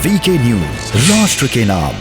VK news, राष्ट्र के नाम।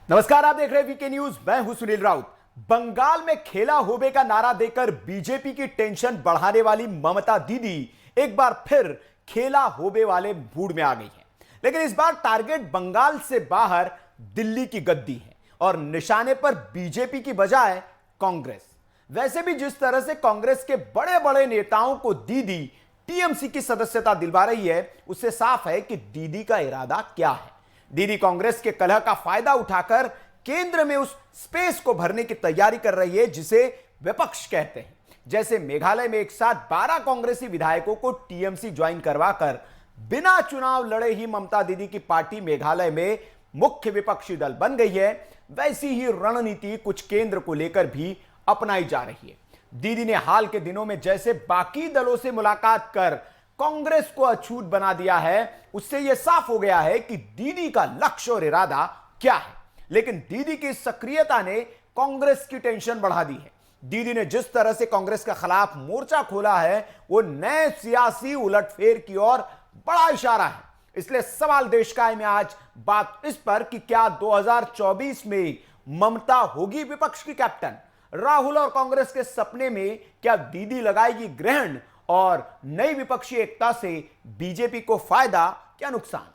नमस्कार, आप देख रहे हैं वीके न्यूज। मैं हूं सुनील राउत। बंगाल में खेला होबे का नारा देकर बीजेपी की टेंशन बढ़ाने वाली ममता दीदी एक बार फिर खेला होबे वाले मूड में आ गई हैं। लेकिन इस बार टारगेट बंगाल से बाहर दिल्ली की गद्दी है और निशाने पर बीजेपी की बजाय कांग्रेस। वैसे भी जिस तरह से कांग्रेस के बड़े बड़े नेताओं को दीदी टीएमसी की सदस्यता दिलवा रही है, उससे साफ है कि दीदी का इरादा क्या है। दीदी कांग्रेस के कलह का फायदा उठाकर केंद्र में उस स्पेस को भरने की तैयारी कर रही है जिसे विपक्ष कहते हैं। जैसे मेघालय में एक साथ 12 कांग्रेसी विधायकों को टीएमसी ज्वाइन करवाकर बिना चुनाव लड़े ही ममता दीदी की पार्टी मेघालय में मुख्य विपक्षी दल बन गई है, वैसी ही रणनीति कुछ केंद्र को लेकर भी अपनाई जा रही है। दीदी ने हाल के दिनों में जैसे बाकी दलों से मुलाकात कर कांग्रेस को अछूत बना दिया है, उससे यह साफ हो गया है कि दीदी का लक्ष्य और इरादा क्या है। लेकिन दीदी की सक्रियता ने कांग्रेस की टेंशन बढ़ा दी है। दीदी ने जिस तरह से कांग्रेस के खिलाफ मोर्चा खोला है, वो नए सियासी उलटफेर की ओर बड़ा इशारा है। इसलिए सवाल देश का है में आज बात इस पर कि क्या 2024 में ममता होगी विपक्ष की कैप्टन। राहुल और कांग्रेस के सपने में क्या दीदी लगाएगी ग्रहण और नई विपक्षी एकता से बीजेपी को फायदा क्या नुकसान।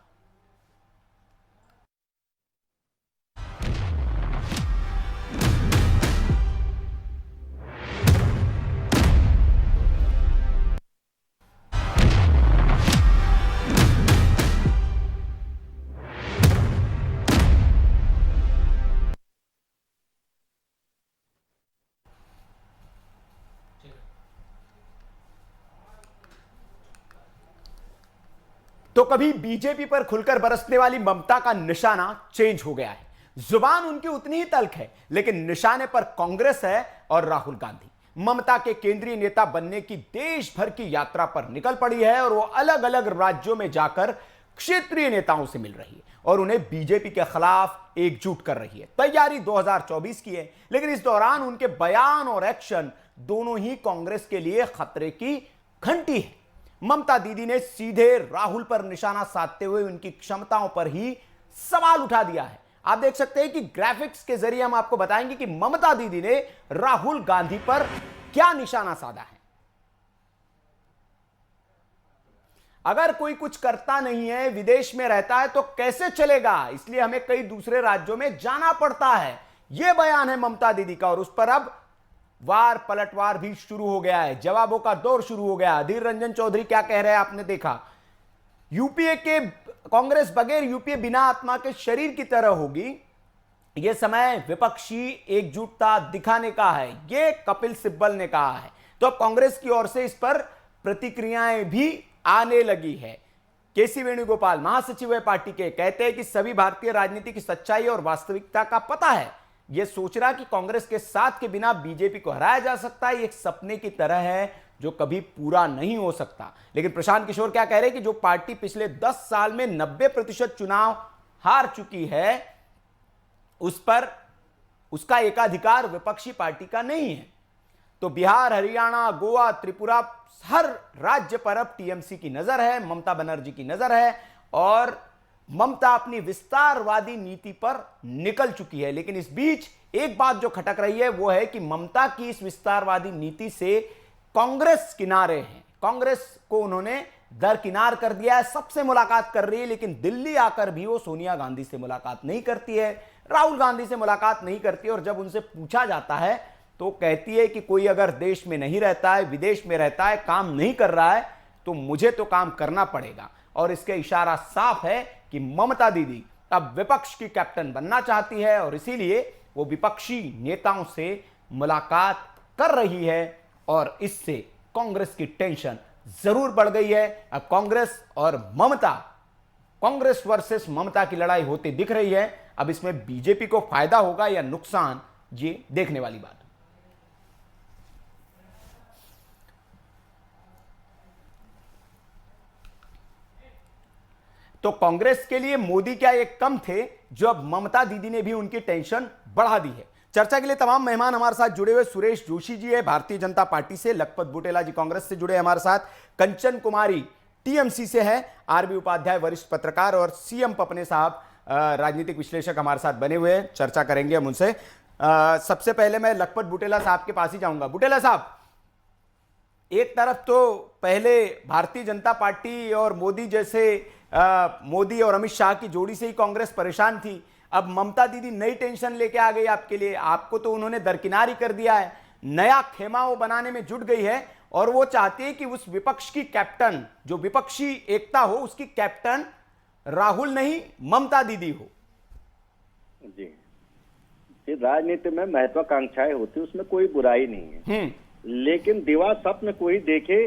तो कभी बीजेपी पर खुलकर बरसने वाली ममता का निशाना चेंज हो गया है। जुबान उनकी उतनी ही तल्ख है, लेकिन निशाने पर कांग्रेस है और राहुल गांधी। ममता के केंद्रीय नेता बनने की देश भर की यात्रा पर निकल पड़ी है और वो अलग अलग राज्यों में जाकर क्षेत्रीय नेताओं से मिल रही है और उन्हें बीजेपी के खिलाफ एकजुट कर रही है। तैयारी 2024 की है, लेकिन इस दौरान उनके बयान और एक्शन दोनों ही कांग्रेस के लिए खतरे की घंटी है। ममता दीदी ने सीधे राहुल पर निशाना साधते हुए उनकी क्षमताओं पर ही सवाल उठा दिया है। आप देख सकते हैं कि ग्राफिक्स के जरिए हम आपको बताएंगे कि ममता दीदी ने राहुल गांधी पर क्या निशाना साधा है। अगर कोई कुछ करता नहीं है, विदेश में रहता है, तो कैसे चलेगा, इसलिए हमें कई दूसरे राज्यों में जाना पड़ता है। यह बयान है ममता दीदी का और उस पर अब वार पलटवार भी शुरू हो गया है। जवाबों का दौर शुरू हो गया। अधीर रंजन चौधरी क्या कह रहे हैं आपने देखा। यूपीए के कांग्रेस बगैर यूपीए बिना आत्मा के शरीर की तरह होगी। यह समय विपक्षी एकजुटता दिखाने का है, यह कपिल सिब्बल ने कहा है। तो अब कांग्रेस की ओर से इस पर प्रतिक्रियाएं भी आने लगी है। केसी वेणुगोपाल महासचिव पार्टी के कहते हैं कि सभी भारतीय राजनीति की सच्चाई और वास्तविकता का पता है। यह सोचना कि कांग्रेस के साथ के बिना बीजेपी को हराया जा सकता है, एक सपने की तरह है जो कभी पूरा नहीं हो सकता। लेकिन प्रशांत किशोर क्या कह रहे हैं कि जो पार्टी पिछले 10 साल में 90% चुनाव हार चुकी है, उस पर उसका एकाधिकार विपक्षी पार्टी का नहीं है। तो बिहार, हरियाणा, गोवा, त्रिपुरा, हर राज्य पर अब टीएमसी की नजर है, ममता बनर्जी की नजर है और ममता अपनी विस्तारवादी नीति पर निकल चुकी है। लेकिन इस बीच एक बात जो खटक रही है वो है कि ममता की इस विस्तारवादी नीति से कांग्रेस किनारे है। कांग्रेस को उन्होंने दरकिनार कर दिया है, सबसे मुलाकात कर रही है, लेकिन दिल्ली आकर भी वो सोनिया गांधी से मुलाकात नहीं करती है, राहुल गांधी से मुलाकात नहीं करती है। और जब उनसे पूछा जाता है तो कहती है कि कोई अगर देश में नहीं रहता है, विदेश में रहता है, काम नहीं कर रहा है, तो मुझे तो काम करना पड़ेगा। और इसका इशारा साफ है कि ममता दीदी अब विपक्ष की कैप्टन बनना चाहती है और इसीलिए वो विपक्षी नेताओं से मुलाकात कर रही है और इससे कांग्रेस की टेंशन जरूर बढ़ गई है। अब कांग्रेस और ममता, कांग्रेस वर्सेस ममता की लड़ाई होती दिख रही है। अब इसमें बीजेपी को फायदा होगा या नुकसान, ये देखने वाली बात है। तो कांग्रेस के लिए मोदी क्या एक कम थे, जो अब ममता दीदी ने भी उनकी टेंशन बढ़ा दी है। चर्चा के लिए तमाम मेहमान हमारे साथ जुड़े हुए सुरेश जोशी जी है भारतीय जनता पार्टी से, लखपत बुटेला जी कांग्रेस से जुड़े हमारे साथ, कंचन कुमारी टीएमसी से है। आरबी उपाध्याय वरिष्ठ पत्रकार और सीएम पपने साहब राजनीतिक विश्लेषक हमारे साथ बने हुए हैं, चर्चा करेंगे हम उनसे। सबसे पहले मैं लखपत बुटेला साहब के पास ही जाऊंगा। बुटेला साहब, एक तरफ तो पहले भारतीय जनता पार्टी और मोदी जैसे मोदी और अमित शाह की जोड़ी से ही कांग्रेस परेशान थी, अब ममता दीदी नई टेंशन लेके आ गई आपके लिए। आपको तो उन्होंने दरकिनार ही कर दिया है, नया खेमा वो बनाने में जुट गई है और वो चाहती है कि उस विपक्ष की कैप्टन, जो विपक्षी एकता हो, उसकी कैप्टन राहुल नहीं ममता दीदी हो। जी, राजनीति में महत्वाकांक्षाएं होती है, उसमें कोई बुराई नहीं है, लेकिन दिवा स्वप्न कोई देखे,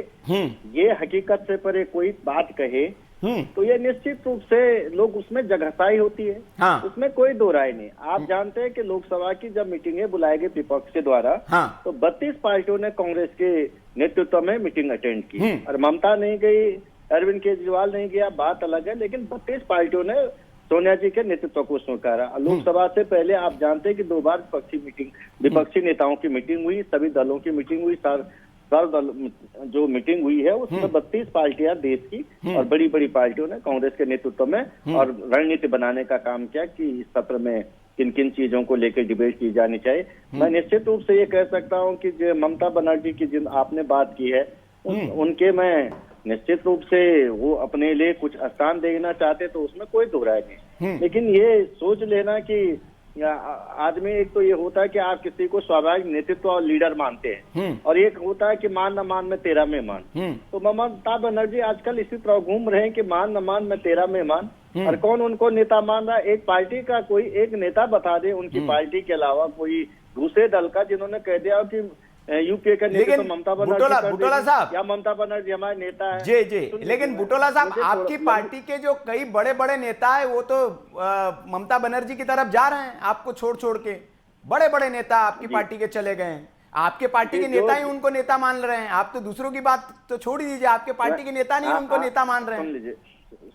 ये हकीकत से परे कोई बात कहे तो ये निश्चित रूप से लोग उसमें जगहसाई होती है। हाँ। उसमें कोई दो राय नहीं। आप जानते हैं कि लोकसभा की जब मीटिंगें बुलाई गई विपक्ष के द्वारा, हाँ। तो 32 पार्टियों ने कांग्रेस के नेतृत्व में मीटिंग अटेंड की और ममता नहीं गई, अरविंद केजरीवाल नहीं गया, बात अलग है, लेकिन 32 पार्टियों ने सोनिया जी के नेतृत्व को स्वीकारा। लोकसभा से पहले आप जानते हैं कि 2 बार विपक्षी नेताओं की मीटिंग हुई, सभी दलों की मीटिंग हुई, सर्वदल जो मीटिंग हुई है उसमें 32 पार्टियां देश की और बड़ी बड़ी पार्टियों ने कांग्रेस के नेतृत्व में और रणनीति बनाने का काम किया कि इस सत्र में किन किन चीजों को लेकर डिबेट की जानी चाहिए। मैं निश्चित रूप से ये कह सकता हूं कि जो ममता बनर्जी की जिन आपने बात की है उनके मैं निश्चित रूप से वो अपने लिए कुछ स्थान देना चाहते तो उसमें कोई दो राय नहीं, लेकिन ये सोच लेना कि आदमी, एक तो ये होता है कि आप किसी को स्वाभाविक नेतृत्व और लीडर मानते हैं और एक होता है कि मान न मान में तेरा मेहमान। तो ममता बनर्जी आजकल इसी तरह घूम रहे हैं कि मान न मान में तेरा मेहमान, और कौन उनको नेता मान रहा है। एक पार्टी का कोई एक नेता बता दे उनकी पार्टी के अलावा कोई दूसरे दल का, जिन्होंने कह दिया कि यूपीए का नेता तो ममता बनर्जी बुटोला साहब या ममता बनर्जी हमारे नेता है। जी जी, लेकिन बुटोला साहब, आपकी पार्टी के जो कई बड़े बड़े नेता है वो तो ममता बनर्जी की तरफ जा रहे हैं, आपको छोड़ छोड़ के। बड़े बड़े नेता आपकी पार्टी के चले गए हैं, आपके पार्टी के नेता ही उनको नेता मान रहे हैं। आप तो दूसरों की बात तो छोड़ ही दीजिए, आपके पार्टी के नेता नहीं उनको नेता मान रहे हैं।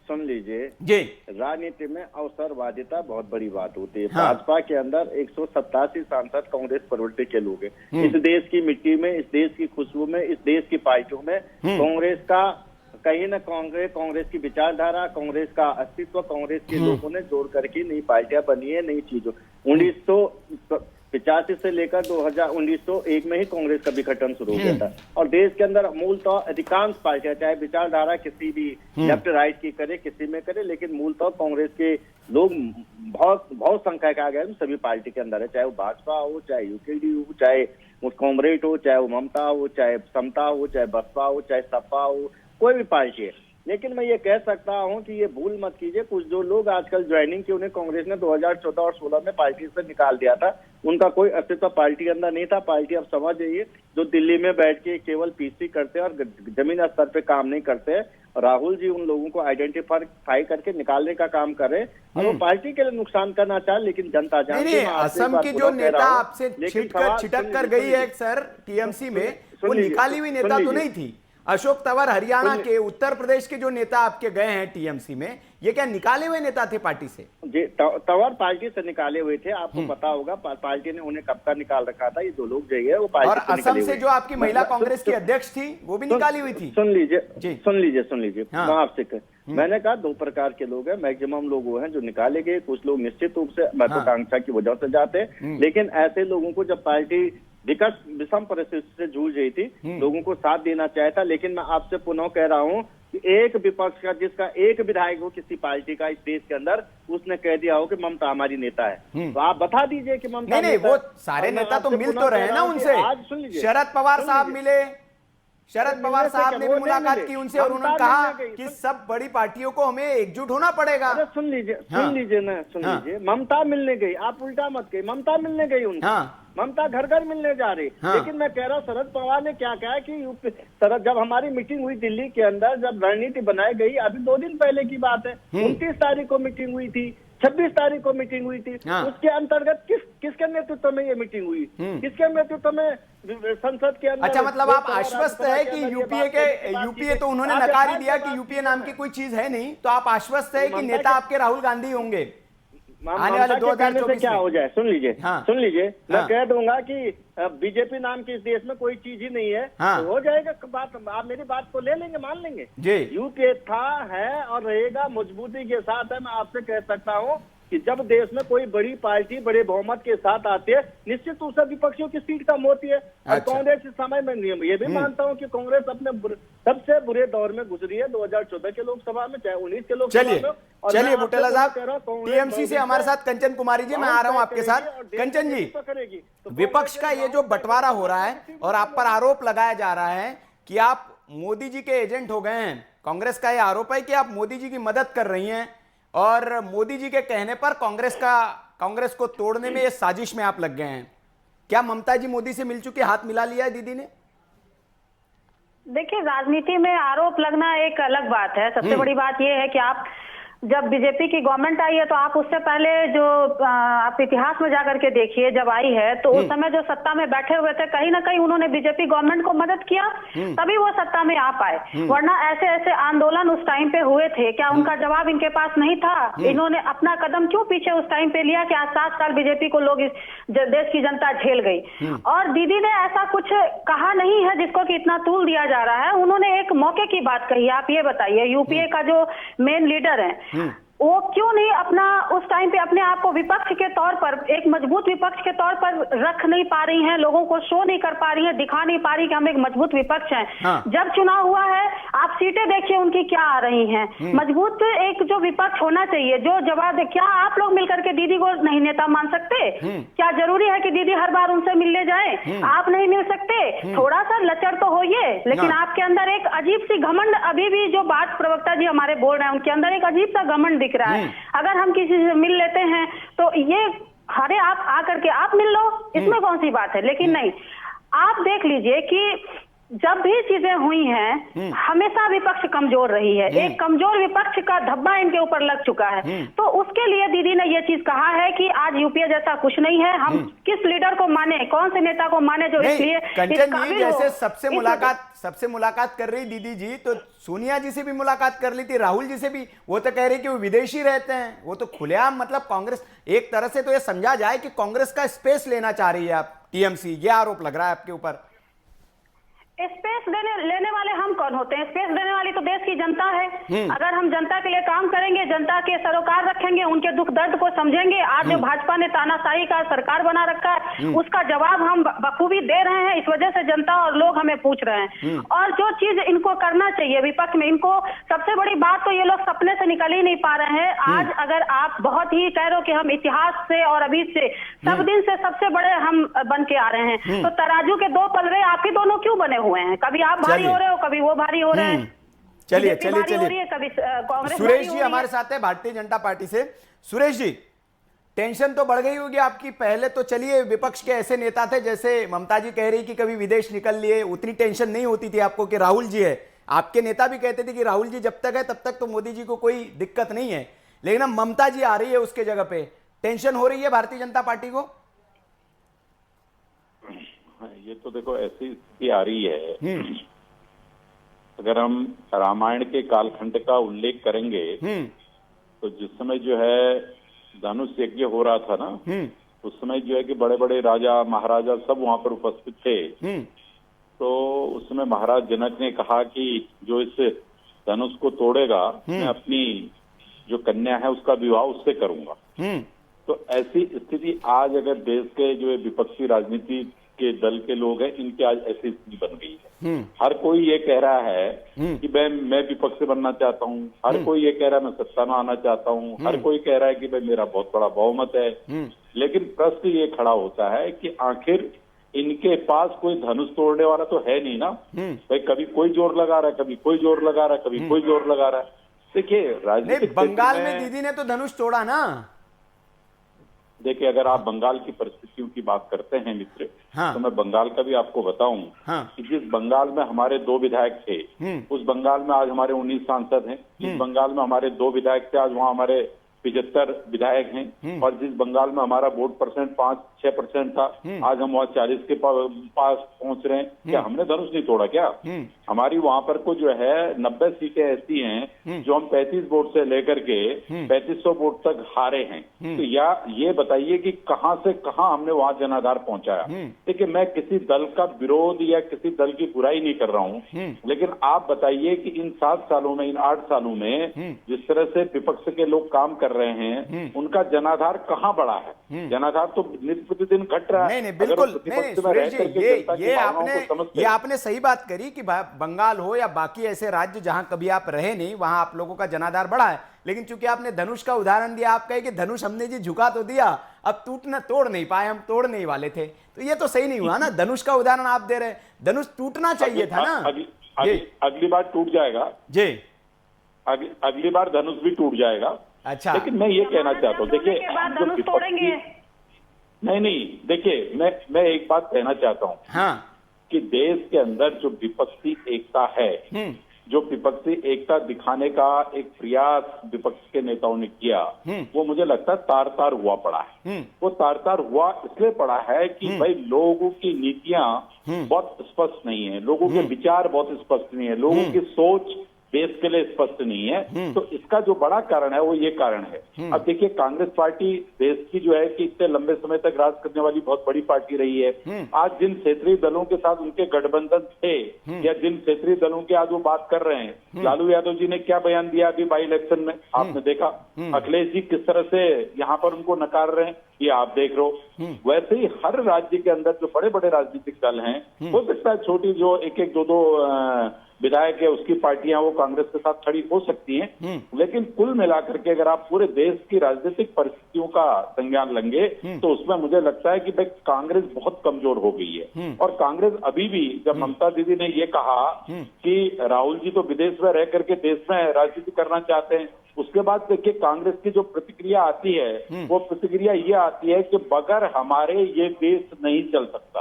सुन लीजिए जी, राजनीति में अवसरवादिता बहुत बड़ी बात होती है। हाँ। भाजपा के अंदर 187 सांसद कांग्रेस प्रवृत्ति के लोग हैं। इस देश की मिट्टी में, इस देश की खुशबू में, इस देश की पार्टियों में कांग्रेस का कहीं न कांग्रेस की विचारधारा, कांग्रेस का अस्तित्व, कांग्रेस के लोगों ने जोड़ करके नई पार्टियां बनी है, नई चीजों। 1985 से लेकर 1901 में ही कांग्रेस का विघटन शुरू हो गया था और देश के अंदर मूलतः अधिकांश पार्टियां, चाहे विचारधारा किसी भी लेफ्ट राइट की करे, किसी में करे, लेकिन मूलतः कांग्रेस के लोग बहुत संख्या के आ गए सभी पार्टी के अंदर है, चाहे वो भाजपा हो, चाहे यूकेडी हो, चाहे वो कांग्रेस हो, चाहे वो ममता हो, चाहे समता हो, चाहे बसपा हो, चाहे सपा हो, कोई भी पार्टी है। लेकिन मैं ये कह सकता हूं कि ये भूल मत कीजिए, कुछ जो लोग आजकल ज्वाइनिंग की, उन्हें कांग्रेस ने 2014 और 16 में पार्टी से निकाल दिया था, उनका कोई अस्तित्व पार्टी के अंदर नहीं था। पार्टी अब समझ जाइए जो दिल्ली में बैठ के केवल पीसी करते हैं और जमीन स्तर पे काम नहीं करते हैं। राहुल जी उन लोगों को आइडेंटिफाई करके निकालने का काम करे और वो पार्टी के लिए नुकसान करना चाहे, लेकिन जनता जानती है। असम की जो नेता आपसे छिटक कर गई है सर टीएमसी में, वो निकाली हुई नेता तो नहीं थी। अशोक तंवर हरियाणा के, उत्तर प्रदेश के जो नेता आपके गए हैं टीएमसी में, ये क्या निकाले हुए नेता थे पार्टी से? जी, तंवर पार्टी से निकाले हुए थे। आपको पता होगा पार्टी ने उन्हें कब का निकाल रखा था। ये जो लोग जो है वो पार्टी और असम से जो आपकी महिला कांग्रेस की अध्यक्ष थी वो भी निकाली हुई थी। सुन लीजिए हाँ। मैं आपसे मैंने कहा 2 प्रकार के लोग हैं, मैक्सिमम लोग वो हैं जो निकाले गए, कुछ लोग निश्चित रूप से महत्वाकांक्षा की वजह से जाते हैं, लेकिन ऐसे लोगों को जब पार्टी विषम परिस्थिति से जूझ रही थी, लोगों को साथ देना चाहता। लेकिन मैं आपसे पुनः कह रहा हूं कि एक विपक्ष का, जिसका एक विधायक हो किसी पार्टी का इस देश के अंदर, उसने कह दिया हो कि ममता हमारी नेता है, तो आप बता दीजिए कि ममता नहीं, वो सारे नेता तो मिल तो रहे ना उनसे। आज सुन लीजिए, शरद पवार साहब मिले, शरद पवार साहब ने भी मुलाकात की उनसे और उन्होंने कहा कि सब बड़ी पार्टियों को हमें एकजुट होना पड़ेगा। सुन लीजिए, ममता मिलने गई, आप उल्टा मत कहिए, ममता मिलने गई उनको, ममता घर घर मिलने जा रही। लेकिन मैं कह रहा हूँ शरद पवार ने क्या कहा कि जब हमारी मीटिंग हुई दिल्ली के अंदर, जब रणनीति बनाई गई, अभी 2 दिन पहले की बात है, 29 तारीख को मीटिंग हुई थी, 26 तारीख को मीटिंग हुई थी। उसके अंतर्गत किसके नेतृत्व में ये मीटिंग हुई, किसके नेतृत्व में संसद के अंदर? अच्छा, मतलब आप आश्वस्त है कि यूपीए तो उन्होंने नकार ही दिया कि यूपीए नाम की कोई चीज है नहीं, तो आप आश्वस्त है कि नेता आपके राहुल गांधी होंगे? आने वाले ममता के कहने से 2024 क्या में। हो जाए, सुन लीजिए, हाँ। सुन लीजिए, मैं हाँ। कह दूंगा कि बीजेपी नाम की इस देश में कोई चीज ही नहीं है, हाँ। तो हो जाएगा बात, आप मेरी बात को ले लेंगे, मान लेंगे। जी। यूपीए था, है और रहेगा, मजबूती के साथ है। मैं आपसे कह सकता हूँ कि जब देश में कोई बड़ी पार्टी बड़े बहुमत के साथ आती है, निश्चित रूप से विपक्षियों की सीट कम होती है। और अच्छा। कांग्रेस इस समय में नियम ये भी मानता हूँ कि कांग्रेस अपने सबसे बुरे दौर में गुजरी है, 2014 के लोकसभा में, चाहे 19 के लोकसभा चलिए में। और चलिए मैं बुटेला आपसे साहब, कह रहा हूं, कांग्रेस टीएमसी से हमारे साथ कंचन कुमारी जी, मैं आ रहा हूं आपके साथ। कंचन जी, विपक्ष का ये जो बंटवारा हो रहा है और आप पर आरोप लगाया जा रहा है कि आप मोदी जी के एजेंट हो गए हैं, कांग्रेस का ये आरोप है कि आप मोदी जी की मदद कर रही हैं और मोदी जी के कहने पर कांग्रेस को तोड़ने में ये साजिश में आप लग गए हैं। क्या ममता जी मोदी से मिल चुके, हाथ मिला लिया है दीदी ने? देखिए, राजनीति में आरोप लगना एक अलग बात है। सबसे बड़ी बात यह है कि आप जब बीजेपी की गवर्नमेंट आई है तो आप उससे पहले जो आप इतिहास में जाकर के देखिए, जब आई है तो उस समय जो सत्ता में बैठे हुए थे, कहीं ना कहीं उन्होंने बीजेपी गवर्नमेंट को मदद किया, तभी वो सत्ता में आ पाए। वरना ऐसे ऐसे आंदोलन उस टाइम पे हुए थे, क्या उनका जवाब इनके पास नहीं था? इन्होंने अपना कदम क्यों पीछे उस टाइम पे लिया कि आज 7 साल बीजेपी को लोग इस देश की जनता झेल गई? और दीदी ने ऐसा कुछ कहा नहीं है जिसको कि इतना तूल दिया जा रहा है। उन्होंने एक मौके की बात कही। आप ये बताइए, यूपीए का जो मेन लीडर है वो क्यों नहीं अपना उस टाइम पे अपने आप को विपक्ष के तौर पर, एक मजबूत विपक्ष के तौर पर रख नहीं पा रही हैं, लोगों को शो नहीं कर पा रही हैं, दिखा नहीं पा रही कि हम एक मजबूत विपक्ष हैं। हाँ। जब चुनाव हुआ है, आप सीटें देखिए उनकी क्या आ रही हैं। मजबूत एक जो विपक्ष होना चाहिए, जो जवाब दे। क्या आप लोग मिलकर के दीदी को नहीं नेता मान सकते? क्या जरूरी है कि दीदी हर बार उनसे मिलने जाए? आप नहीं मिल सकते? थोड़ा सा लचर तो होइए, लेकिन हाँ। आपके अंदर एक अजीब सी घमंड, अभी भी जो बात प्रवक्ता जी हमारे बोल रहे हैं उनके अंदर एक अजीब सा घमंड दिख रहा है। अगर हम किसी से मिल लेते हैं तो ये अरे आप आकर के आप मिल लो, इसमें कौन सी बात है? लेकिन नहीं, आप देख लीजिए कि जब भी चीजें हुई हैं, हमेशा विपक्ष कमजोर रही है। एक कमजोर विपक्ष का धब्बा इनके ऊपर लग चुका है। तो उसके लिए दीदी ने ये चीज कहा है कि आज यूपीए जैसा कुछ नहीं है, हम किस लीडर को माने, कौन से नेता को माने जो इसलिए कंचन जी जैसे सबसे मुलाकात कर रही दीदी जी, तो सोनिया जी से भी मुलाकात कर ली थी, राहुल जी से भी। वो तो कह रही कि वो विदेशी रहते हैं, वो तो खुलेआम, मतलब कांग्रेस एक तरह से तो ये समझा जाए कि कांग्रेस का स्पेस लेना चाह रही है आप, टीएमसी। ये आरोप लग रहा है आपके ऊपर। स्पेस लेने वाले हम कौन होते हैं? स्पेस देने वाली तो देश की जनता है। अगर हम जनता के लिए काम करेंगे, जनता के सरोकार रखेंगे, उनके दुख दर्द को समझेंगे। आज जो भाजपा ने तानाशाही का सरकार बना रखा है, उसका जवाब हम बखूबी दे रहे हैं। इस वजह से जनता और लोग हमें पूछ रहे हैं। और जो चीज इनको करना चाहिए विपक्ष में, इनको सबसे बड़ी बात तो ये लोग सपने से निकल ही नहीं पा रहे हैं। आज अगर आप बहुत ही कह रहे हो कि हम इतिहास से और अभी से सब दिन से सबसे बड़े हम बन के आ रहे हैं, तो तराजू के 2 पलड़े आप ही दोनों क्यों बने हुए हैं? कभी आप भारी हो रहे हो, कभी वो भारी हो रहे हैं। चलिए बीजेपी भारी हो रही है, कभी कांग्रेस सुरेश भारी जी हो रही हमारे है। साथ है भारतीय जनता पार्टी से। सुरेश जी, टेंशन तो बढ़ गई होगी आपकी। पहले तो चलिए विपक्ष के ऐसे नेता थे, जैसे ममता जी कह रही कि कभी विदेश निकल लिए, उतनी टेंशन नहीं होती थी आपको कि राहुल जी है। आपके नेता भी कहते थे कि राहुल जी जब तक है तब तक तो मोदी जी को कोई दिक्कत नहीं है, लेकिन अब ममता जी आ रही है उसके जगह पे, टेंशन हो रही है भारतीय जनता पार्टी को? ये तो देखो ऐसी स्थिति आ रही है, अगर हम रामायण के कालखंड का उल्लेख करेंगे तो जिस समय जो है धनुष यज्ञ हो रहा था ना, उस समय जो है कि बड़े बड़े राजा महाराजा सब वहां पर उपस्थित थे। तो उस समय महाराज जनक ने कहा कि जो इस धनुष को तोड़ेगा, मैं अपनी जो कन्या है उसका विवाह उससे करूंगा। तो ऐसी स्थिति आज अगर देश के जो विपक्षी राजनीति के दल के लोग हैं, इनकी आज ऐसी स्थिति बन गई है। हर कोई ये कह रहा है कि मैं विपक्ष से बनना चाहता हूँ, हर कोई ये कह रहा है मैं सत्ता में आना चाहता हूँ, हर कोई कह रहा है कि भाई मेरा बहुत बड़ा बहुमत है। लेकिन प्रश्न ये खड़ा होता है कि आखिर इनके पास कोई धनुष तोड़ने वाला तो है नहीं ना। भाई कभी कोई जोर लगा रहा है, कभी कोई जोर लगा रहा है, कभी कोई जोर लगा रहा है। देखिए राजनीतिक बंगाल में दीदी ने तो धनुष तोड़ा ना। देखिए अगर आप बंगाल की परिस्थितियों की बात करते हैं मित्र, तो मैं बंगाल का भी आपको बताऊं कि जिस बंगाल में हमारे 2 विधायक थे, उस बंगाल में आज हमारे 19 सांसद हैं। जिस बंगाल में हमारे 2 विधायक थे, आज वहाँ हमारे 75 विधायक हैं। और जिस बंगाल में हमारा वोट परसेंट 6% था, आज हम वहाँ 40 के पास पहुंच रहे हैं। क्या हमने धनुष नहीं तोड़ा क्या? हमारी वहां पर को जो है 90 सीटें ऐसी हैं जो हम 35 वोट से लेकर के 3500 वोट तक हारे हैं। तो या ये बताइए कि कहां से कहां हमने वहां जनाधार पहुंचाया। देखिए, मैं किसी दल का विरोध या किसी दल की बुराई नहीं कर रहा हूं, लेकिन आप बताइए कि इन 7 सालों में, इन 8 सालों में जिस तरह से विपक्ष के लोग काम कर रहे हैं, उनका जनाधार कहां बढ़ा है? जनाधार तो नित्य प्रतिदिन घट रहा है। नहीं, बिल्कुल नहीं सुरेश जी, ये आपने सही बात करी कि बंगाल हो या बाकी ऐसे राज्य जहां कभी आप रहे नहीं, वहां आप लोगों का जनाधार बढ़ा है। लेकिन चूंकि आपने धनुष का उदाहरण दिया, आप कहे कि धनुष हमने जी झुका तो दिया, अब तोड़ नहीं पाए, हम तोड़ने ही वाले थे, तो ये तो सही नहीं हुआ ना। धनुष का उदाहरण आप दे रहे, धनुष टूटना चाहिए था ना। अगली बार टूट जाएगा जी, अगली बार धनुष भी टूट जाएगा। अच्छा, लेकिन मैं ये कहना चाहता हूँ, देखिए नहीं, देखिए मैं एक बात कहना चाहता हूँ, हाँ, कि देश के अंदर जो विपक्षी एकता है, जो विपक्षी एकता दिखाने का एक प्रयास विपक्ष के नेताओं ने किया, वो मुझे लगता है तार तार हुआ पड़ा है। वो तार तार हुआ इसलिए पड़ा है कि भाई लोगों की नीतियां बहुत स्पष्ट नहीं है, लोगों के विचार बहुत स्पष्ट नहीं है, लोगों की सोच देश के लिए स्पष्ट नहीं है। तो इसका जो बड़ा कारण है वो ये कारण है। अब देखिए, कांग्रेस पार्टी देश की जो है कि इतने लंबे समय तक राज करने वाली बहुत बड़ी पार्टी रही है। आज जिन क्षेत्रीय दलों के साथ उनके गठबंधन थे या जिन क्षेत्रीय दलों के आज वो बात कर रहे हैं, लालू यादव जी ने क्या बयान दिया अभी बाई इलेक्शन में, आपने देखा। अखिलेश जी किस तरह से यहाँ पर उनको नकार रहे हैं, ये आप देख रहे हो। वैसे ही हर राज्य के अंदर जो बड़े बड़े राजनीतिक दल हैं, हो सकता है छोटी जो एक एक दो विधायक है उसकी पार्टियां वो कांग्रेस के साथ खड़ी हो सकती हैं, लेकिन कुल मिलाकर के अगर आप पूरे देश की राजनीतिक परिस्थितियों का संज्ञान लेंगे तो उसमें मुझे लगता है कि भाई कांग्रेस बहुत कमजोर हो गई है। और कांग्रेस अभी भी, जब ममता दीदी ने ये कहा कि राहुल जी तो विदेश में रह करके देश में राजनीति करना चाहते हैं, उसके बाद देखिए कांग्रेस की जो प्रतिक्रिया आती है वो प्रतिक्रिया ये आती है कि बगैर हमारे ये देश नहीं चल सकता।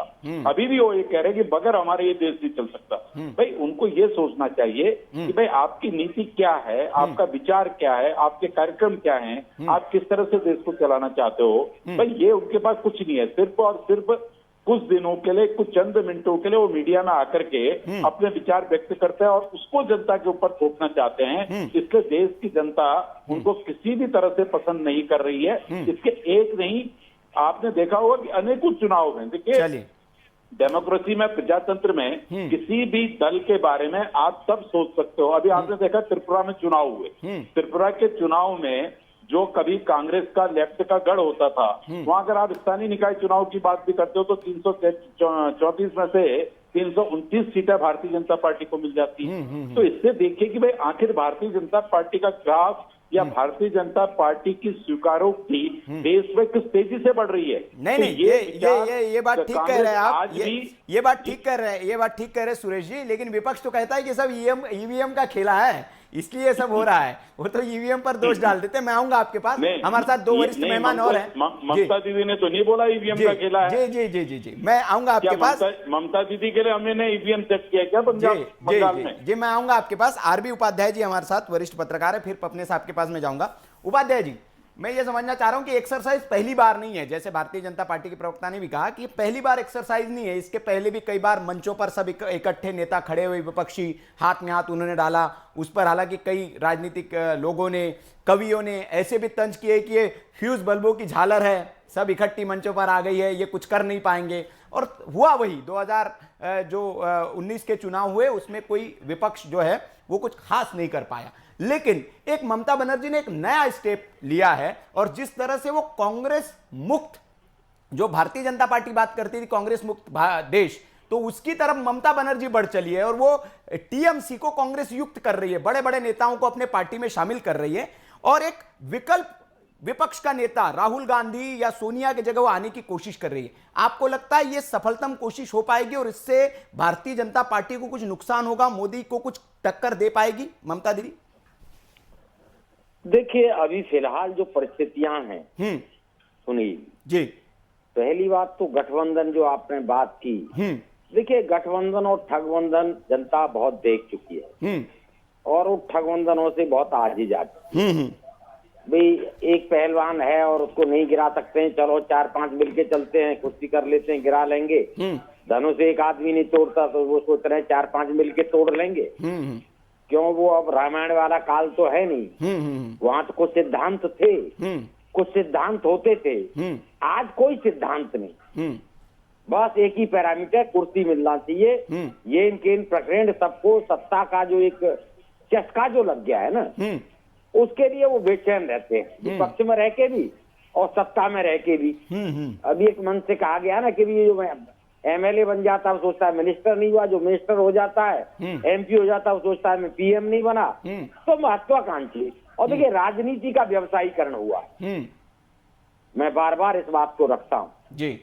अभी भी वो ये कह रहे हैं कि बगैर हमारे ये देश नहीं चल सकता। भाई उनको ये सोचना चाहिए कि भाई आपकी नीति क्या है, आपका विचार क्या है, आपके कार्यक्रम क्या हैं, आप किस तरह से देश को चलाना चाहते हो। भाई ये उनके पास कुछ नहीं है, सिर्फ और सिर्फ कुछ दिनों के लिए, कुछ चंद मिनटों के लिए वो मीडिया में आकर के अपने विचार व्यक्त करते हैं और उसको जनता के ऊपर थोपना चाहते हैं। इसलिए देश की जनता उनको किसी भी तरह से पसंद नहीं कर रही है। इसके एक नहीं, आपने देखा होगा कि अनेकों चुनाव में, देखिए डेमोक्रेसी में, प्रजातंत्र में किसी भी दल के बारे में आप सब सोच सकते हो। अभी आपने देखा त्रिपुरा में चुनाव हुए, त्रिपुरा के चुनाव में जो कभी कांग्रेस का लेफ्ट का गढ़ होता था, वहां अगर आप स्थानीय निकाय चुनाव की बात भी करते हो तो 334 में से 329 सीटें भारतीय जनता पार्टी को मिल जाती है। तो इससे देखिए कि भाई आखिर भारतीय जनता पार्टी का ग्राफ या भारतीय जनता पार्टी की स्वीकारोक्ति देश में किस तेजी से बढ़ रही है। नहीं, ये बात ठीक कह रहे हैं आप, ये बात ठीक कर रहे हैं, ये बात ठीक कह रहे हैं सुरेश जी। लेकिन विपक्ष तो कहता है कि सब ईवीएम का खेला है, इसलिए ये सब हो रहा है। वो तो ईवीएम पर दोष डाल देते हैं। मैं आऊंगा आपके पास, हमारे साथ 2 वरिष्ठ मेहमान और हैं। ममता दीदी ने तो नहीं बोला ईवीएम का खेला है। जी, मैं आऊंगा आपके पास। ममता दीदी के लिए हमने ईवीएम चेक किया क्या बंगाल में? जी, मैं आऊंगा आपके पास। आरबी उपाध्याय जी हमारे साथ वरिष्ठ पत्रकार है, फिर पपने साहब के पास में जाऊंगा। उपाध्याय जी, मैं ये समझना चाह रहा हूं कि एक्सरसाइज पहली बार नहीं है, जैसे भारतीय जनता पार्टी के प्रवक्ता ने भी कहा कि पहली बार एक्सरसाइज नहीं है। इसके पहले भी कई बार मंचों पर सब इकट्ठे नेता खड़े हुए, विपक्षी हाथ में हाथ उन्होंने डाला, उस पर हालांकि कई राजनीतिक लोगों ने, कवियों ने ऐसे भी तंज किए कि ये फ्यूज बल्बों की झालर है, सब इकट्ठी मंचों पर आ गई है, ये कुछ कर नहीं पाएंगे। और हुआ वही 2019 के चुनाव हुए, उसमें कोई विपक्ष जो है वो कुछ खास नहीं कर पाया। लेकिन एक ममता बनर्जी ने एक नया स्टेप लिया है, और जिस तरह से वो कांग्रेस मुक्त, जो भारतीय जनता पार्टी बात करती थी कांग्रेस मुक्त देश, तो उसकी तरफ ममता बनर्जी बढ़ चली है और वो टीएमसी को कांग्रेस युक्त कर रही है, बड़े बड़े नेताओं को अपने पार्टी में शामिल कर रही है, और एक विकल्प विपक्ष का नेता राहुल गांधी या सोनिया की जगह वो आने की कोशिश कर रही है। आपको लगता है ये सफलतम कोशिश हो पाएगी और इससे भारतीय जनता पार्टी को कुछ नुकसान होगा, मोदी को कुछ टक्कर दे पाएगी ममता दीदी? देखिए, अभी फिलहाल जो परिस्थितियां हैं, सुनिए जी, पहली बात तो गठबंधन जो आपने बात की, देखिए गठबंधन और ठगबंधन जनता बहुत देख चुकी है और उन ठगबंधनों से बहुत आजी जाती है। भाई एक पहलवान है और उसको नहीं गिरा सकते हैं, चलो 4-5 मिलके चलते हैं, कुश्ती कर लेते हैं, गिरा लेंगे। धनुष एक आदमी नहीं तोड़ता तो वो सोच रहे हैं 4-5 मिलके तोड़ लेंगे। क्यों? वो अब रामायण वाला काल तो है नहीं, वहां तो कुछ सिद्धांत थे, कुछ सिद्धांत होते थे। आज कोई सिद्धांत नहीं, बस एक ही पैरामीटर, कुर्सी मिलना चाहिए। ये इनके इन प्रकरण सबको सत्ता का जो एक चस्का जो लग गया है ना, उसके लिए वो बेचैन रहते हैं, विपक्ष में रह के भी और सत्ता में रह के भी। अभी एक मन से कहा गया ना कि ये जो एमएलए बन जाता है वो सोचता है मिनिस्टर नहीं हुआ, जो मिनिस्टर हो जाता है एमपी हो जाता है वो सोचता है मैं पीएम नहीं बना। तो महत्वाकांक्षी, और देखिए राजनीति का व्यवसायीकरण हुआ। मैं बार बार इस बात को रखता हूँ जी।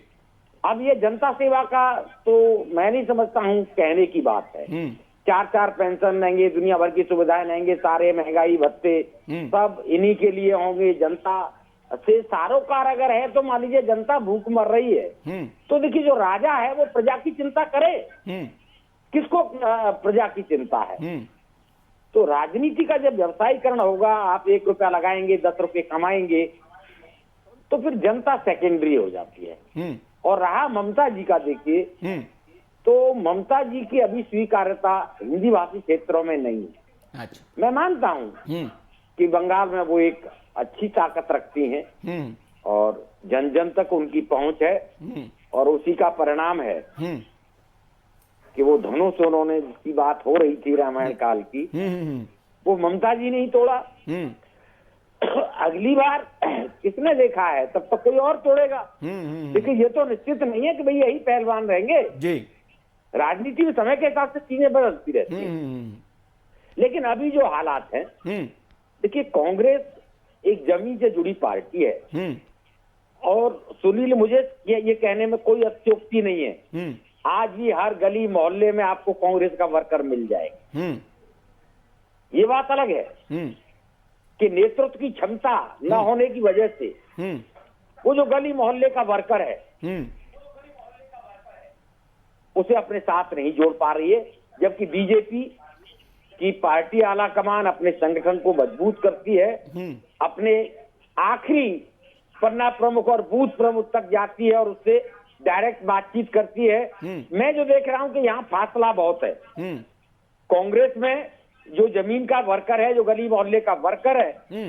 अब ये जनता सेवा का तो मैं नहीं समझता हूँ कहने की बात है। 4-4 पेंशन देंगे, दुनिया भर की सुविधाएं देंगे, सारे महंगाई भत्ते सब इन्हीं के लिए होंगे। जनता से सारोकार अगर है तो मान लीजिए जनता भूख मर रही है, तो देखिए जो राजा है वो प्रजा की चिंता करे। किसको प्रजा की चिंता है? तो राजनीति का जब व्यवसायीकरण होगा, आप 1 रुपया लगाएंगे 10 रुपये कमाएंगे, तो फिर जनता सेकेंडरी हो जाती है। और रहा ममता जी का, देखिए तो ममता जी की अभी स्वीकार्यता हिंदी भाषी क्षेत्रों में नहीं है। अच्छा। मैं मानता हूँ कि बंगाल में वो एक अच्छी ताकत रखती हैं और जन जन तक उनकी पहुंच है, और उसी का परिणाम है कि वो धनुष उन्होंने जिसकी बात हो रही थी रामायण काल की, वो ममता जी ने ही तोड़ा। अगली बार किसने देखा है? तब तक कोई और तोड़ेगा। देखिए ये तो निश्चित नहीं है कि भाई यही पहलवान रहेंगे जी। राजनीति में समय के हिसाब से चीजें बदलती रहती हैं। लेकिन अभी जो हालात हैं, देखिए कांग्रेस एक जमीन से जुड़ी पार्टी है, और सुनील मुझे ये कहने में कोई अत्युक्ति नहीं है, आज भी हर गली मोहल्ले में आपको कांग्रेस का वर्कर मिल जाएगा। ये बात अलग है कि नेतृत्व की क्षमता न होने की वजह से वो जो गली मोहल्ले का वर्कर है उसे अपने साथ नहीं जोड़ पा रही है, जबकि बीजेपी की पार्टी आला कमान अपने संगठन को मजबूत करती है, अपने आखिरी पन्ना प्रमुख और बूथ प्रमुख तक जाती है और उससे डायरेक्ट बातचीत करती है। मैं जो देख रहा हूं कि यहाँ फासला बहुत है। कांग्रेस में जो जमीन का वर्कर है, जो गली मोहल्ले का वर्कर है,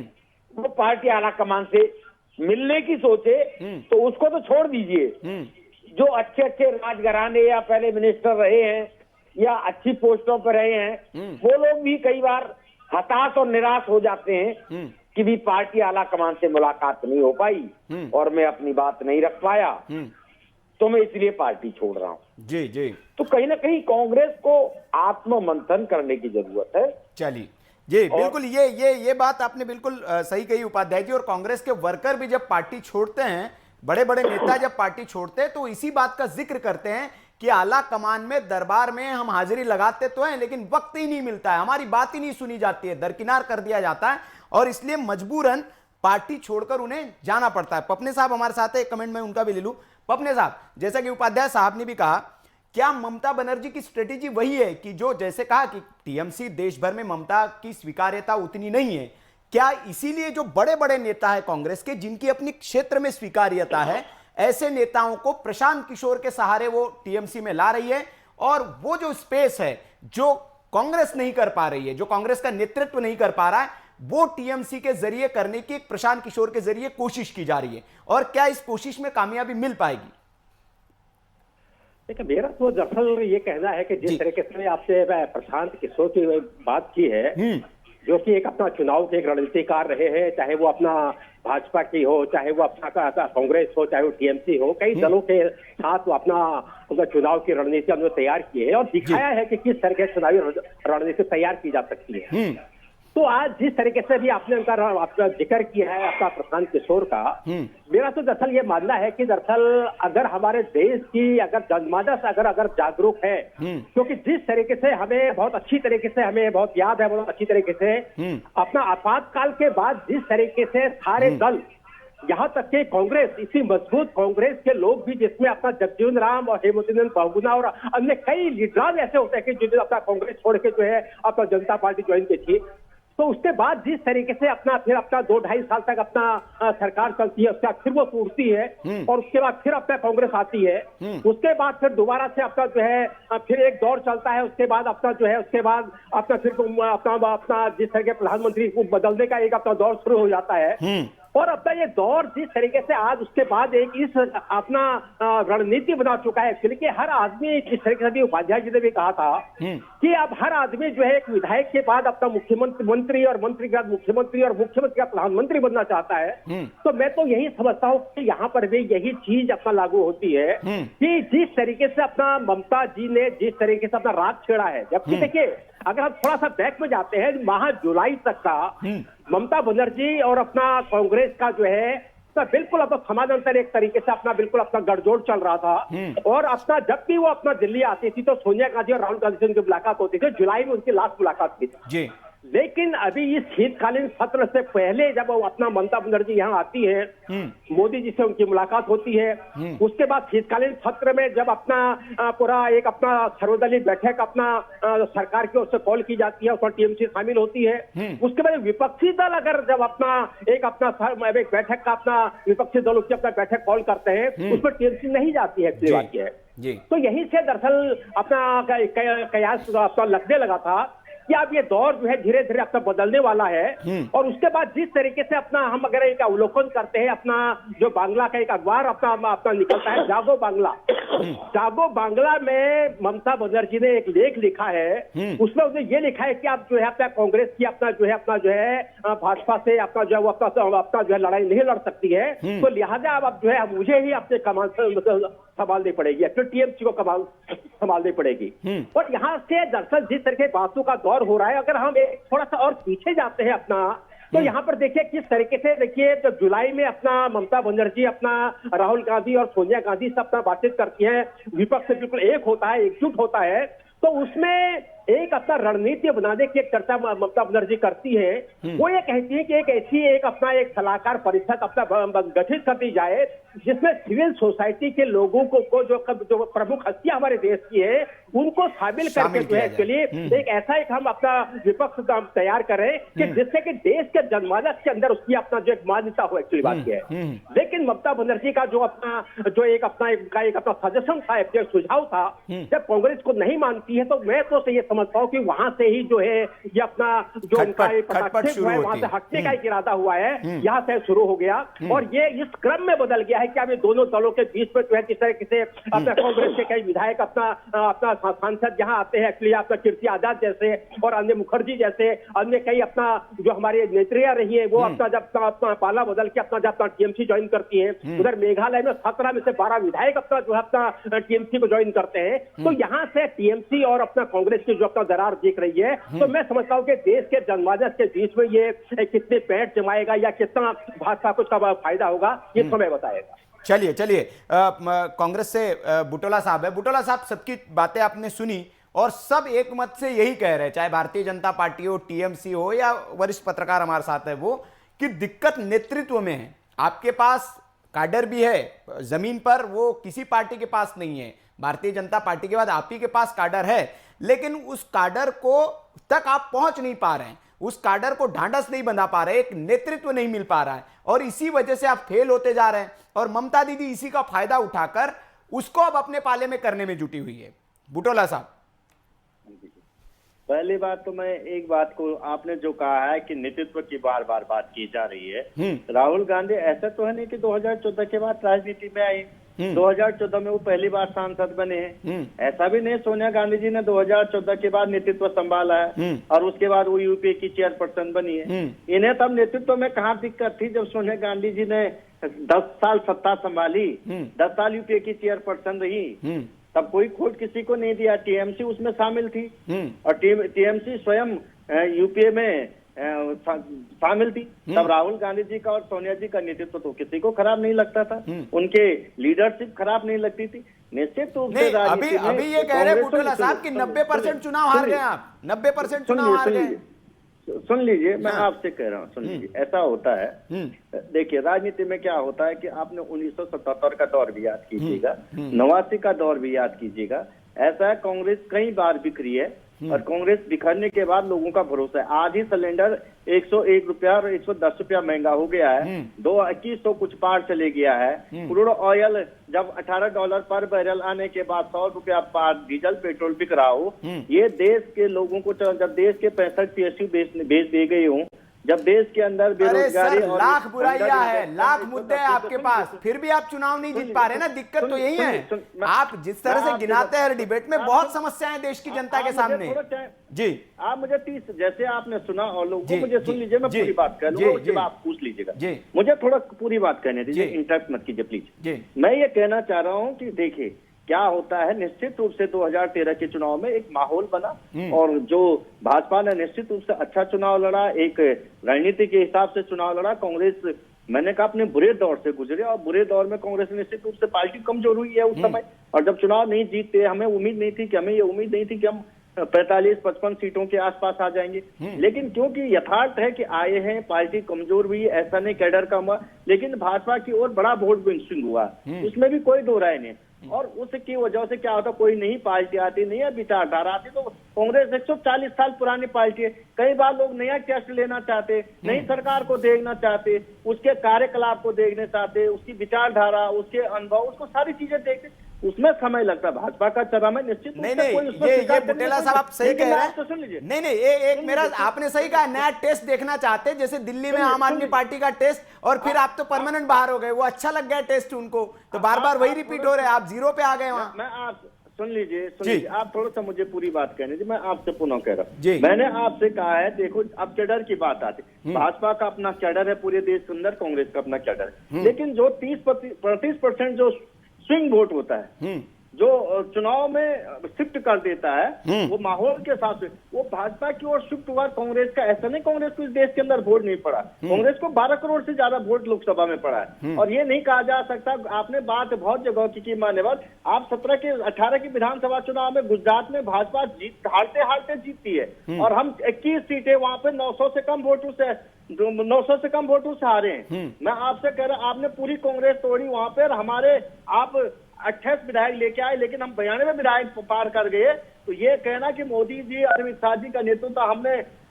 वो पार्टी आला कमान से मिलने की सोचे तो उसको तो छोड़ दीजिए। जो अच्छे अच्छे राजघराने या पहले मिनिस्टर रहे हैं या अच्छी पोस्टों पर रहे हैं, वो लोग भी कई बार हताश और निराश हो जाते हैं कि भी पार्टी आला कमान से मुलाकात नहीं हो पाई और मैं अपनी बात नहीं रख पाया, तो मैं इसलिए पार्टी छोड़ रहा हूं। जी जी। तो कहीं ना कहीं कांग्रेस को आत्ममंथन करने की जरूरत है। चलिए जी, बिल्कुल ये बात आपने बिल्कुल सही कही उपाध्याय जी। और कांग्रेस के वर्कर भी जब पार्टी छोड़ते हैं, बड़े बड़े नेता जब पार्टी छोड़ते हैं, तो इसी बात का जिक्र करते हैं कि आला कमान में, दरबार में हम हाजिरी लगाते तो हैं लेकिन वक्त ही नहीं मिलता है, हमारी बात ही नहीं सुनी जाती है, दरकिनार कर दिया जाता है और इसलिए मजबूरन पार्टी छोड़कर उन्हें जाना पड़ता है। पपने साहब हमारे साथ है, एक कमेंट में उनका भी ले लूं। पपने साहब, जैसा कि उपाध्याय साहब ने भी कहा, क्या ममता बनर्जी की स्ट्रेटेजी वही है कि जो जैसे कहा कि टीएमसी देश भर में ममता की स्वीकार्यता उतनी नहीं है, क्या इसीलिए जो बड़े बड़े नेता है कांग्रेस के जिनकी अपनी क्षेत्र में स्वीकार्यता है, ऐसे नेताओं को प्रशांत किशोर के सहारे वो टीएमसी में ला रही है और वो जो स्पेस है जो कांग्रेस नहीं कर पा रही है, जो कांग्रेस का नेतृत्व नहीं कर पा रहा है, वो टीएमसी के जरिए करने की एक प्रशांत किशोर के जरिए कोशिश की जा रही है, और क्या इस कोशिश में कामयाबी मिल पाएगी? देखिए मेरा तो दरअसल ये कहना है कि जिस तरीके से आपसे प्रशांत किशोर की बात की है, जो कि एक अपना चुनाव के एक रणनीतिकार रहे हैं, चाहे वो अपना भाजपा की हो, चाहे वो अपना कांग्रेस हो, चाहे वो टीएमसी हो, कई दलों के साथ वो अपना चुनाव की रणनीति उन्होंने तैयार की है और दिखाया है कि किस तरह के चुनावी रणनीति तैयार की जा सकती है। तो आज जिस तरीके से भी आपने उनका आपका जिक्र किया है अपना प्रशांत किशोर का, मेरा तो दरअसल ये मानना है कि दरअसल अगर हमारे देश की अगर जनमानस अगर जागरूक है, क्योंकि जिस तरीके से हमें बहुत अच्छी तरीके से हमें बहुत याद है, बहुत अच्छी तरीके से अपना आपातकाल के बाद जिस तरीके से सारे दल, यहाँ तक के कांग्रेस, इसी मजबूत कांग्रेस के लोग भी, जिसमें अपना जगजीवन राम और हेमंत बहुगुणा और अन्य कई लीडर ऐसे होते हैं कि जिन्होंने अपना कांग्रेस छोड़ के जो है अपना जनता पार्टी ज्वाइन की थी, तो उसके बाद जिस तरीके से फिर अपना 2-2.5 साल तक अपना सरकार चलती है, उसके बाद फिर वो टूटती है और उसके बाद फिर अपना कांग्रेस आती है, उसके बाद फिर दोबारा से अपना जो है फिर एक दौर चलता है, उसके बाद अपना जो है उसके बाद अपना फिर अपना जिस तरह के प्रधानमंत्री को बदलने का एक अपना दौर शुरू हो जाता है। और अपना ये दौर जिस तरीके से आज उसके बाद एक इस अपना रणनीति बना चुका है, क्योंकि हर आदमी जिस तरीके से उपाध्याय जी ने भी कहा था कि अब हर आदमी जो है एक विधायक के बाद अपना मंत्री और मंत्री के बाद मुख्यमंत्री और मुख्यमंत्री का प्रधानमंत्री बनना चाहता है। तो मैं तो यही समझता हूँ कि यहाँ पर भी यही चीज अपना लागू होती है कि जिस तरीके से अपना ममता जी ने जिस तरीके से अपना राग छेड़ा है, जबकि देखिए अगर हम थोड़ा सा बैक में जाते हैं, माह जुलाई तक का ममता बनर्जी और अपना कांग्रेस का जो है तो बिल्कुल अपना समानांतर एक तरीके से अपना बिल्कुल अपना गठजोड़ चल रहा था। और अपना जब भी वो अपना दिल्ली आती थी तो सोनिया गांधी और राहुल गांधी से उनकी मुलाकात होती थी। जुलाई में उनकी लास्ट मुलाकात थी जी। लेकिन अभी इस शीतकालीन सत्र से पहले जब वो अपना ममता बनर्जी यहाँ आती है, मोदी जी से उनकी मुलाकात होती है, उसके बाद शीतकालीन सत्र में जब अपना पूरा एक अपना सर्वदलीय बैठक अपना सरकार की ओर से कॉल की जाती है, उसमें टीएमसी शामिल होती है। उसके बाद विपक्षी दल अगर जब अपना एक बैठक का अपना विपक्षी दलों की अपना बैठक कॉल करते हैं, उसमें टीएमसी नहीं जाती है, बात यह है। तो यहीं से दरअसल अपना कयास अपना लगने लगा था कि अब ये दौर जो है धीरे धीरे अपना बदलने वाला है। और उसके बाद जिस तरीके से अपना हम अगर एक अवलोकन करते हैं, अपना जो बांग्ला का एक अखबार अपना निकलता है जागो बांग्ला, जागो बांग्ला में ममता बनर्जी ने एक लेख लिखा है, उसमें उसने ये लिखा है कि आप जो है अपना कांग्रेस की अपना जो है भाजपा से अपना जो है वो अपना जो है लड़ाई नहीं लड़ सकती है, तो लिहाजा अब जो है मुझे ही अपने कमान संभालनी पड़ेगी, फिर टीएमसी को कमान संभालनी पड़ेगी। और यहाँ से दरअसल जिस तरह के बातों का दौर हो रहा है, अगर हम थोड़ा सा और पीछे जाते हैं अपना, तो यहाँ पर देखिए किस तरीके से देखिए जब जुलाई में अपना ममता बनर्जी अपना राहुल गांधी और सोनिया गांधी से अपना बातचीत करती है, विपक्ष से बिल्कुल एक होता है, एकजुट होता है, तो उसमें एक अपना रणनीति बनाने की एक चर्चा ममता बनर्जी करती है। वो ये कहती है कि एक ऐसी एक अपना एक सलाहकार परिषद अपना गठित कर दी जाए जिसमें सिविल सोसाइटी के लोगों को जो प्रमुख हस्तियां हमारे देश की है उनको शामिल करके जो है चलिए एक ऐसा एक हम अपना विपक्ष तैयार करें कि जिससे कि देश के जनमानस के अंदर उसकी अपना जो एक मान्यता हो। एक्चुअली बात यह है, लेकिन ममता बनर्जी का जो एक अपना सजेशन था, एक सुझाव था, जब कांग्रेस को नहीं मानती है तो मैं तो ये समझता हूँ कि वहां से ही जो है ये अपना जो उनका पटाक्षेप हुआ है वहां से हटने का एक इरादा हुआ है, यहाँ से शुरू हो गया। और ये इस क्रम में बदल गया है कि अब ये दोनों दलों के बीच में जो है किस तरीके से अपना कांग्रेस के कई विधायक अपना सांसद यहाँ आते हैं, एक्चुअली अपना कीर्ति आजाद जैसे और अन्य मुखर्जी जैसे अन्य कई अपना जो हमारे नेत्रियां रही है वो अपना जब अपना पाला बदल के अपना जब टीएमसी ज्वाइन करती है, उधर मेघालय में 17 में से 12 विधायक अपना जो है अपना टीएमसी को ज्वाइन करते हैं। तो यहाँ से टीएमसी और अपना कांग्रेस की जो अपना दरार दिख रही है, तो मैं समझता हूँ कि देश के जनमानस के बीच में ये कितने पैठ जमाएगा या कितना भाजपा को इसका फायदा होगा, ये समय बताएगा। चलिए कांग्रेस से बुटोला साहब है। बुटोला साहब, सबकी बातें आपने सुनी और सब एक मत से यही कह रहे हैं, चाहे भारतीय जनता पार्टी हो, टीएमसी हो या वरिष्ठ पत्रकार हमारे साथ है वो, कि दिक्कत नेतृत्व में है। आपके पास काडर भी है जमीन पर, वो किसी पार्टी के पास नहीं है। भारतीय जनता पार्टी के बाद आप ही के पास काडर है, लेकिन उस काडर को तक आप पहुंच नहीं पा रहे हैं, उस काडर को ढांढस नहीं बंधा पा रहे, एक नेतृत्व नहीं मिल पा रहा है और इसी वजह से आप फेल होते जा रहे हैं। और ममता दीदी इसी का फायदा उठाकर उसको अब अपने पाले में करने में जुटी हुई है। बुटोला साहब, पहली बात तो मैं एक बात को आपने जो कहा है कि नेतृत्व की बार बार बात की जा रही है, राहुल गांधी ऐसा तो है नहीं कि 2014 के बाद राजनीति में आई, 2014 में वो पहली बार सांसद बने हैं। ऐसा भी नहीं सोनिया गांधी जी ने 2014 के बाद नेतृत्व संभाला है और उसके बाद वो यूपीए की चेयरपर्सन बनी है। इन्हें तब नेतृत्व में कहाँ दिक्कत थी जब सोनिया गांधी जी ने 10 साल सत्ता संभाली, 10 साल यूपीए की चेयरपर्सन रही, तब कोई खोट किसी को नहीं दिया। टीएमसी उसमें शामिल थी और टीएमसी स्वयं यूपीए में शामिल थी। तब राहुल गांधी जी का और सोनिया जी का नेतृत्व तो किसी को खराब नहीं लगता था, उनके लीडरशिप खराब नहीं लगती थी। निश्चित रूप से अभी ये कह रहे हैं बुटोला साहब कि 90% चुनाव हार गए आप, 90% चुनाव हार गए। सुन लीजिए, मैं आपसे कह रहा हूँ, सुन लीजिए, ऐसा होता है। देखिए राजनीति में क्या होता है कि आपने 1977 का दौर भी याद कीजिएगा, 89 का दौर भी याद कीजिएगा। ऐसा है कांग्रेस कई बार बिखरी है, और कांग्रेस बिखरने के बाद लोगों का भरोसा है। आज ही सिलेंडर 101 रुपया और 110 रुपया महंगा हो गया है। 2100 कुछ पार चले गया है। क्रूड ऑयल जब $18 पर बैरल आने के बाद 100 रुपया पार डीजल पेट्रोल बिक रहा हो, ये देश के लोगों को, जब देश के 65 PSU भेज दिए गए हों, जब देश के अंदर बेरोजगारी और लाख बुराइयां है, लाख मुद्दे हैं आपके पास, फिर भी आप चुनाव नहीं जीत पा रहे ना। दिक्कत तो यही है, आप जिस तरह से गिनाते हैं हर डिबेट में, बहुत समस्याएं देश की जनता के सामने। जी, आप मुझे 30 जैसे आपने सुना और लोगों मुझे सुन लीजिए, मैं पूरी बात कर लूंगा, उसके बाद आप पूछ लीजिएगा। मुझे थोड़ा पूरी बात कहने दीजिए, इंटरप्ट मत कीजिए प्लीज। मैं ये कहना चाह रहा हूँ कि देखिए क्या होता है, निश्चित रूप से 2013 के चुनाव में एक माहौल बना और जो भाजपा ने निश्चित रूप से अच्छा चुनाव लड़ा, एक रणनीति के हिसाब से चुनाव लड़ा। कांग्रेस, मैंने कहा, अपने बुरे दौर से गुजरे और बुरे दौर में कांग्रेस निश्चित रूप से पार्टी कमजोर हुई है उस समय। और जब चुनाव नहीं जीतते, हमें उम्मीद नहीं थी कि हम 45-55 सीटों के आसपास आ जाएंगे। लेकिन क्योंकि यथार्थ है कि आए हैं, पार्टी कमजोर हुई, ऐसा नहीं कैडर कम हुआ, लेकिन भाजपा की ओर बड़ा वोट स्विंग हुआ, उसमें भी कोई दो राय नहीं। और उसकी वजह से क्या होता, कोई नई पार्टी आती, नया विचारधारा आती, तो कांग्रेस 140 साल पुरानी पार्टी है। कई बार लोग नया टेस्ट लेना चाहते, नई सरकार को देखना चाहते, उसके कार्यकलाप को देखना चाहते, उसकी विचारधारा, उसके अनुभव, उसको सारी चीजें देखते, उसमें समय लगता है। भाजपा का चरम है निश्चित। नहीं, ये बुटेला साहब आप सही कह रहे हैं। सुन लीजिए, नहीं, एक मेरा, आपने सही कहा, नया टेस्ट देखना चाहते, जैसे दिल्ली में आम आदमी पार्टी का टेस्ट, और फिर आप तो परमानेंट बाहर हो गए, वो अच्छा लग गया टेस्ट उनको, तो बार बार वही रिपीट हो रहे हैं, आप 0 पे आ गए वहां। मैं आप सुन लीजिए, आप थोड़ा सा मुझे पूरी बात कहने दीजिए। मैं आपसे पुनः कह रहा हूँ, मैंने आपसे कहा है, देखो अब कैडर की बात आती, भाजपा का अपना कैडर है पूरे देश के अंदर, कांग्रेस का अपना कैडर है, लेकिन जो 30% जो स्विंग वोट होता है, जो चुनाव में शिफ्ट कर देता है, वो माहौल के हिसाब से वो भाजपा की ओर शिफ्ट हुआ। कांग्रेस का ऐसा नहीं, कांग्रेस को इस देश के अंदर वोट नहीं पड़ा, कांग्रेस को 12 करोड़ से ज्यादा वोट लोकसभा में पड़ा है। और ये नहीं कहा जा सकता, आपने बात बहुत जगह की मानने बात, आप 18 की विधानसभा चुनाव में गुजरात में भाजपा हारते जीतती है, और हम 21 सीटें वहां पे 900 से कम वोटों से हारे हैं। मैं आपसे कह रहा, आपने पूरी कांग्रेस तोड़ी वहां पर, हमारे आप 28 विधायक लेके आए, लेकिन हम 92 विधायक पार कर गए। तो ये कहना कि मोदी जी, अरविंद शाह जी का नेतृत्व,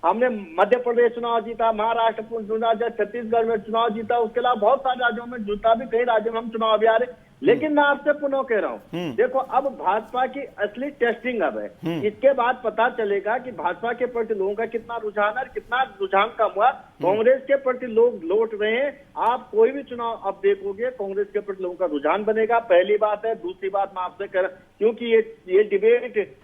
हमने मध्य प्रदेश चुनाव जीता, महाराष्ट्र चुनाव जीता, छत्तीसगढ़ में चुनाव जीता, उसके अलावा बहुत सारे राज्यों में जीता, भी कई राज्यों में हम चुनाव अभी आ रहे। लेकिन मैं आपसे पुनः कह रहा हूँ, देखो अब भाजपा की असली टेस्टिंग अब है, इसके बाद पता चलेगा कि भाजपा के प्रति लोगों का कितना रुझान है, कितना रुझान कम हुआ। कांग्रेस के प्रति लोग लौट रहे हैं। आप कोई भी चुनाव अब देखोगे, कांग्रेस के प्रति लोगों का रुझान बनेगा, पहली बात है। दूसरी बात मैं आपसे कह रहा हूं, क्योंकि ये डिबेट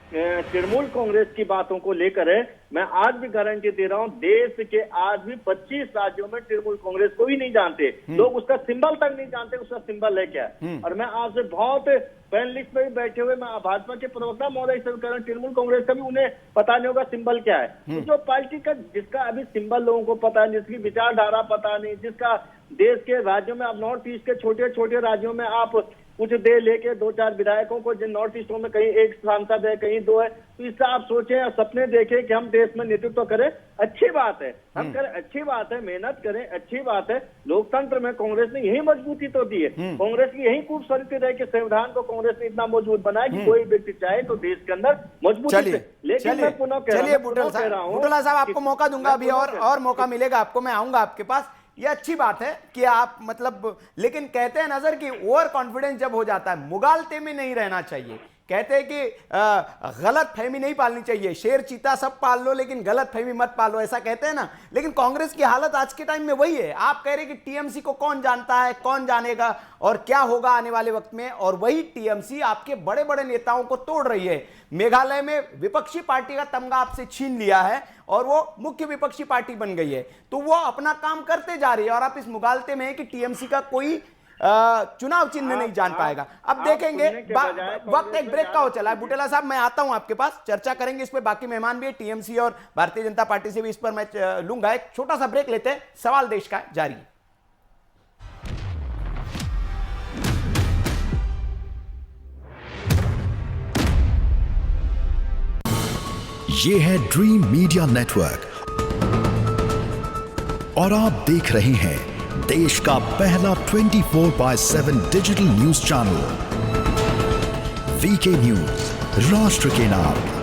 तृणमूल कांग्रेस की बातों को लेकर है, मैं आज भी गारंटी दे रहा हूं, देश के आज भी 25 राज्यों में तृणमूल कांग्रेस को ही नहीं जानते लोग, उसका सिंबल तक नहीं जानते, उसका सिंबल है क्या। और मैं आपसे बहुत पैनलिस्ट में भी बैठे हुए, मैं भाजपा के प्रवक्ता महोदय से कह रहा हूं, तृणमूल कांग्रेस का भी उन्हें पता नहीं होगा सिंबल क्या है। तो जो पार्टी का, जिसका अभी सिंबल लोगों को पता नहीं, जिसकी विचारधारा पता नहीं, जिसका देश के राज्यों में, अब नॉर्थ ईस्ट के छोटे छोटे राज्यों में आप कुछ दे लेके 2-4 विधायकों को, जिन नॉर्थ ईस्टों में कहीं 1 सांसद है, कहीं 2 है, तो इससे आप सोचें और सपने देखें कि हम देश में नेतृत्व करें, अच्छी बात है, हम करें, अच्छी बात है, मेहनत करें, अच्छी बात है। लोकतंत्र में कांग्रेस ने यही मजबूती तो दी है, कांग्रेस की यही खूबसूरती रही कि संविधान को कांग्रेस ने इतना मजबूत बनाया कि कोई व्यक्ति चाहे तो देश के अंदर मजबूती से। लेकिन मैं पुनः कह रहा हूँ, बुटेला साहब आपको मौका दूंगा अभी, और मौका मिलेगा आपको, मैं आऊंगा आपके पास। ये अच्छी बात है कि आप मतलब, लेकिन कहते हैं नजर कि ओवर कॉन्फिडेंस जब हो जाता है, मुगालते में नहीं रहना चाहिए। कहते हैं कि गलत फहमी नहीं पालनी चाहिए, शेर चीता सब पाल लो लेकिन गलत फहमी मत पालो, ऐसा कहते हैं ना। लेकिन कांग्रेस की हालत आज के टाइम में वही है। आप कह रहे हैं कि टीएमसी को कौन जानता है, कौन जानेगा, और क्या होगा आने वाले वक्त में, और वही टीएमसी आपके बड़े बड़े नेताओं को तोड़ रही है। मेघालय में विपक्षी पार्टी का तमगा आपसे छीन लिया है और वो मुख्य विपक्षी पार्टी बन गई है, तो वो अपना काम करते जा रही है, और आप इस मुगालते में है कि टीएमसी का कोई चुनाव चिन्ह नहीं जान पाएगा। अब देखेंगे, वक्त एक ब्रेक का हो चला है। बुटेला साहब मैं आता हूं आपके पास, चर्चा करेंगे इस पे, बाकी मेहमान भी है टीएमसी और भारतीय जनता पार्टी से भी, इस पर मैं लूंगा। एक छोटा सा ब्रेक लेते हैं, सवाल देश का जारी। ये है ड्रीम मीडिया नेटवर्क और आप देख रहे हैं देश का पहला 24/7 digital news channel VK news, राष्ट्र के नाम।